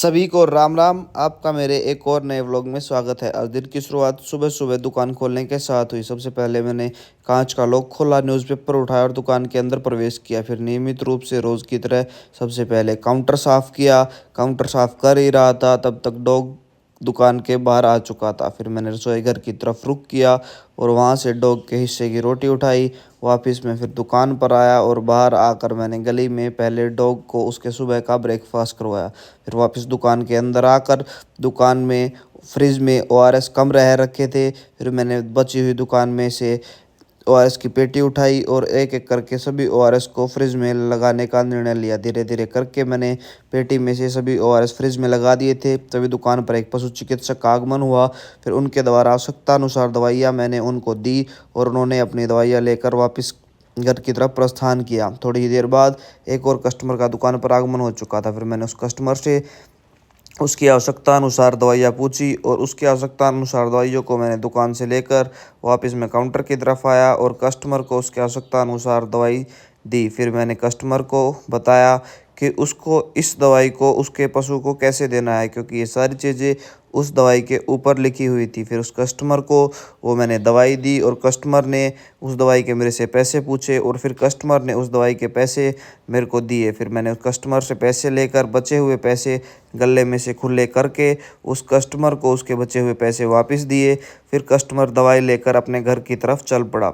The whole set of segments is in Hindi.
सभी को राम राम। आपका मेरे एक और नए व्लॉग में स्वागत है। आज दिन की शुरुआत सुबह सुबह दुकान खोलने के साथ हुई। सबसे पहले मैंने कांच का लॉक खोला, न्यूज़पेपर उठाया और दुकान के अंदर प्रवेश किया। फिर नियमित रूप से रोज़ की तरह सबसे पहले काउंटर साफ़ किया। काउंटर साफ़ कर ही रहा था तब तक डॉग दुकान के बाहर आ चुका था। फिर मैंने रसोई घर की तरफ रुख किया और वहाँ से डॉग के हिस्से की रोटी उठाई। वापस मैं फिर दुकान पर आया और बाहर आकर मैंने गली में पहले डॉग को उसके सुबह का ब्रेकफास्ट करवाया। फिर वापस दुकान के अंदर आकर दुकान में फ्रिज में ओआरएस कम रह रखे थे। फिर मैंने बची हुई दुकान में से ओआरएस की पेटी उठाई और एक एक करके सभी ओआरएस को फ्रिज में लगाने का निर्णय लिया। धीरे धीरे करके मैंने पेटी में से सभी ओआरएस फ्रिज में लगा दिए थे। तभी दुकान पर एक पशु चिकित्सक का आगमन हुआ। फिर उनके द्वारा आवश्यकता अनुसार दवाइयाँ मैंने उनको दी और उन्होंने अपनी दवाइयाँ लेकर वापस घर की तरफ प्रस्थान किया। थोड़ी ही देर बाद एक और कस्टमर का दुकान पर आगमन हो चुका था। फिर मैंने उस कस्टमर से उसकी आवश्यकता अनुसार दवाइयाँ पूछी और उसकी आवश्यकता अनुसार दवाइयों को मैंने दुकान से लेकर वापस मैं काउंटर की तरफ आया और कस्टमर को उसकी आवश्यकता अनुसार दवाई दी। फिर मैंने कस्टमर को बताया कि उसको इस दवाई को उसके पशु को कैसे देना है, क्योंकि ये सारी चीज़ें उस दवाई के ऊपर लिखी हुई थी। फिर उस कस्टमर को वो मैंने दवाई दी और कस्टमर ने उस दवाई के मेरे से पैसे पूछे और फिर कस्टमर ने उस दवाई के पैसे मेरे को दिए। फिर मैंने उस कस्टमर से पैसे लेकर बचे हुए पैसे गले में से खुले करके उस कस्टमर को उसके बचे हुए पैसे वापस दिए। फिर कस्टमर दवाई लेकर अपने घर की तरफ चल पड़ा।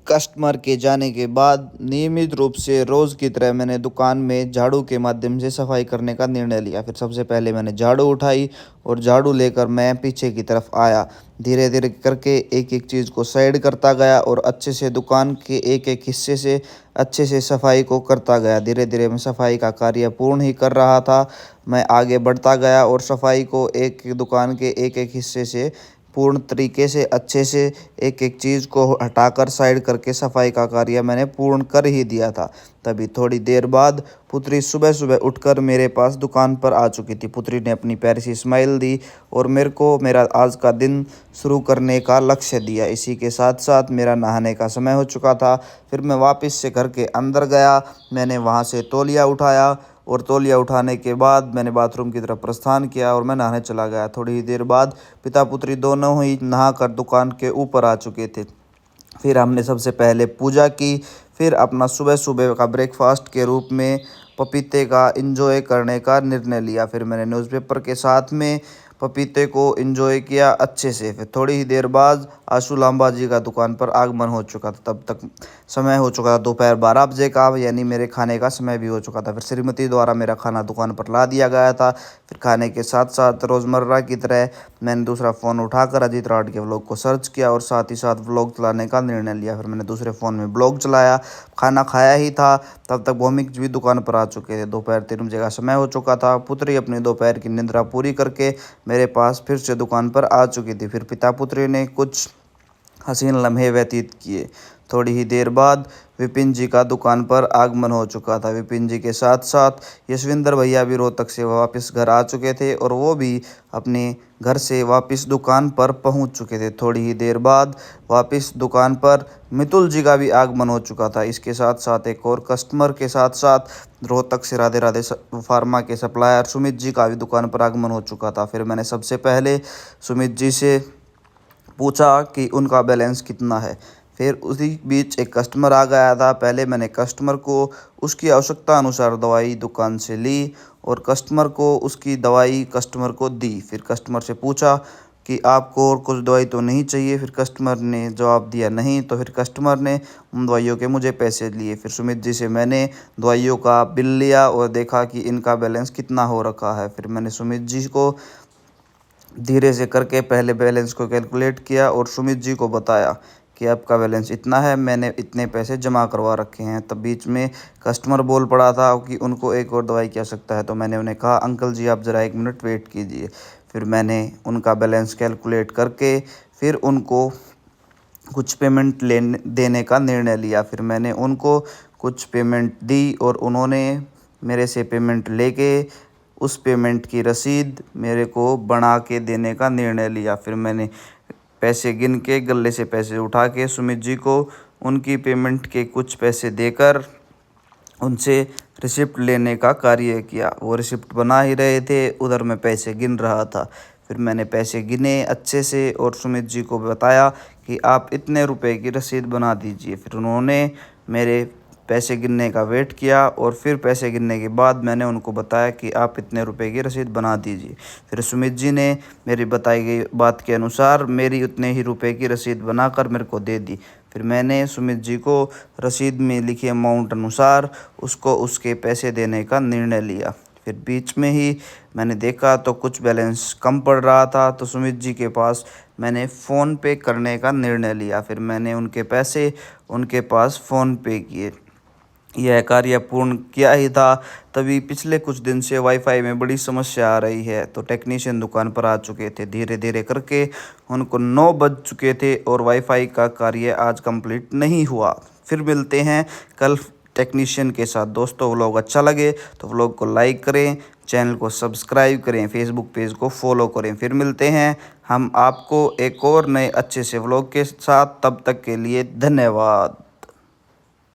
कस्टमर के जाने के बाद नियमित रूप से रोज़ की तरह मैंने दुकान में झाड़ू के माध्यम से सफाई करने का निर्णय लिया। फिर सबसे पहले मैंने झाड़ू उठाई और झाड़ू लेकर मैं पीछे की तरफ आया। धीरे धीरे करके एक एक चीज़ को साइड करता गया और अच्छे से दुकान के एक एक हिस्से से अच्छे से सफाई को करता गया। धीरे धीरे मैं सफाई का कार्य पूर्ण ही कर रहा था। मैं आगे बढ़ता गया और सफाई को एक एक दुकान के एक एक हिस्से से पूर्ण तरीके से अच्छे से एक एक चीज़ को हटाकर साइड करके सफाई का कार्य मैंने पूर्ण कर ही दिया था। तभी थोड़ी देर बाद पुत्री सुबह सुबह उठकर मेरे पास दुकान पर आ चुकी थी। पुत्री ने अपनी प्यारी सी स्माइल दी और मेरे को मेरा आज का दिन शुरू करने का लक्ष्य दिया। इसी के साथ साथ मेरा नहाने का समय हो चुका था। फिर मैं वापस से घर के अंदर गया। मैंने वहाँ से तौलिया उठाया और तौलिया उठाने के बाद मैंने बाथरूम की तरफ प्रस्थान किया और मैं नहाने चला गया। थोड़ी ही देर बाद पिता पुत्री दोनों ही नहाकर दुकान के ऊपर आ चुके थे। फिर हमने सबसे पहले पूजा की। फिर अपना सुबह सुबह का ब्रेकफास्ट के रूप में पपीते का एंजॉय करने का निर्णय लिया। फिर मैंने न्यूज़पेपर के साथ में पपीते को एंजॉय किया अच्छे से। फिर थोड़ी ही देर बाद आशू लांबा जी का दुकान पर आगमन हो चुका था। तब तक समय हो चुका था दोपहर 12 बजे का, यानी मेरे खाने का समय भी हो चुका था। फिर श्रीमती द्वारा मेरा खाना दुकान पर ला दिया गया था। फिर खाने के साथ साथ रोज़मर्रा की तरह मैंने दूसरा फ़ोन उठाकर अजीत राठ के व्लॉग को सर्च किया और साथ ही साथ व्लॉग चलाने का निर्णय लिया। फिर मैंने दूसरे फ़ोन में ब्लॉग चलाया। खाना खाया ही था तब तक भौमिक भी दुकान पर आ चुके थे। दोपहर 3 बजे का समय हो चुका था। पुत्री अपनी दोपहर की निद्रा पूरी करके मेरे पास फिर से दुकान पर आ चुकी थी। फिर पिता पुत्री ने कुछ हसीन लम्हे व्यतीत किए। थोड़ी ही देर बाद विपिन जी का दुकान पर आगमन हो चुका था। विपिन जी के साथ साथ यशविंदर भैया भी रोहतक से वापस घर आ चुके थे और वो भी अपने घर से वापस दुकान पर पहुंच चुके थे। थोड़ी ही देर बाद वापस दुकान पर मितुल जी का भी आगमन हो चुका था। इसके साथ साथ एक और कस्टमर के साथ साथ रोहतक से राधे राधे फार्मा के सप्लायर सुमित जी का भी दुकान पर आगमन हो चुका था। फिर मैंने सबसे पहले सुमित जी से पूछा कि उनका बैलेंस कितना है। फिर उसी बीच एक कस्टमर आ गया था। पहले मैंने कस्टमर को उसकी आवश्यकता अनुसार दवाई दुकान से ली और कस्टमर को उसकी दवाई कस्टमर को दी। फिर कस्टमर से पूछा कि आपको और कुछ दवाई तो नहीं चाहिए। फिर कस्टमर ने जवाब दिया नहीं। तो फिर कस्टमर ने उन दवाइयों के मुझे पैसे लिए। फिर सुमित जी से मैंने दवाइयों का बिल लिया और देखा कि इनका बैलेंस कितना हो रखा है। फिर मैंने सुमित जी को धीरे से करके पहले बैलेंस को कैलकुलेट किया और सुमित जी को बताया कि आपका बैलेंस इतना है, मैंने इतने पैसे जमा करवा रखे हैं। तब बीच में कस्टमर बोल पड़ा था कि उनको एक और दवाई की आवश्यकता है। तो मैंने उन्हें कहा अंकल जी आप ज़रा 1 मिनट वेट कीजिए। फिर मैंने उनका बैलेंस कैलकुलेट करके फिर उनको कुछ पेमेंट लेने देने का निर्णय लिया। फिर मैंने उनको कुछ पेमेंट दी और उन्होंने मेरे से पेमेंट लेके उस पेमेंट की रसीद मेरे को बना के देने का निर्णय लिया। फिर मैंने पैसे गिन के गले से पैसे उठा के सुमित जी को उनकी पेमेंट के कुछ पैसे देकर उनसे रिसिप्ट लेने का कार्य किया। वो रिसिप्ट बना ही रहे थे, उधर मैं पैसे गिन रहा था। फिर मैंने पैसे गिने अच्छे से और सुमित जी को बताया कि आप इतने रुपए की रसीद बना दीजिए। फिर उन्होंने मेरे पैसे गिनने का वेट किया और फिर पैसे गिनने के बाद मैंने उनको बताया कि आप इतने रुपए की रसीद बना दीजिए। फिर सुमित जी ने मेरी बताई गई बात के अनुसार मेरी उतने ही रुपए की रसीद बनाकर मेरे को दे दी। फिर मैंने सुमित जी को रसीद में लिखे अमाउंट अनुसार उसको उसके पैसे देने का निर्णय लिया। फिर बीच में ही मैंने देखा तो कुछ बैलेंस कम पड़ रहा था, तो सुमित जी के पास मैंने फ़ोन पे करने का निर्णय लिया। फिर मैंने उनके पैसे उनके पास फ़ोन पे किए। यह कार्य पूर्ण किया ही था, तभी पिछले कुछ दिन से वाईफाई में बड़ी समस्या आ रही है, तो टेक्नीशियन दुकान पर आ चुके थे। धीरे धीरे करके उनको 9 बज चुके थे और वाईफाई का कार्य आज कंप्लीट नहीं हुआ। फिर मिलते हैं कल टेक्नीशियन के साथ। दोस्तों व्लॉग अच्छा लगे तो व्लॉग को लाइक करें, चैनल को सब्सक्राइब करें, फेसबुक पेज को फॉलो करें। फिर मिलते हैं हम आपको एक और नए अच्छे से व्लॉग के साथ। तब तक के लिए धन्यवाद।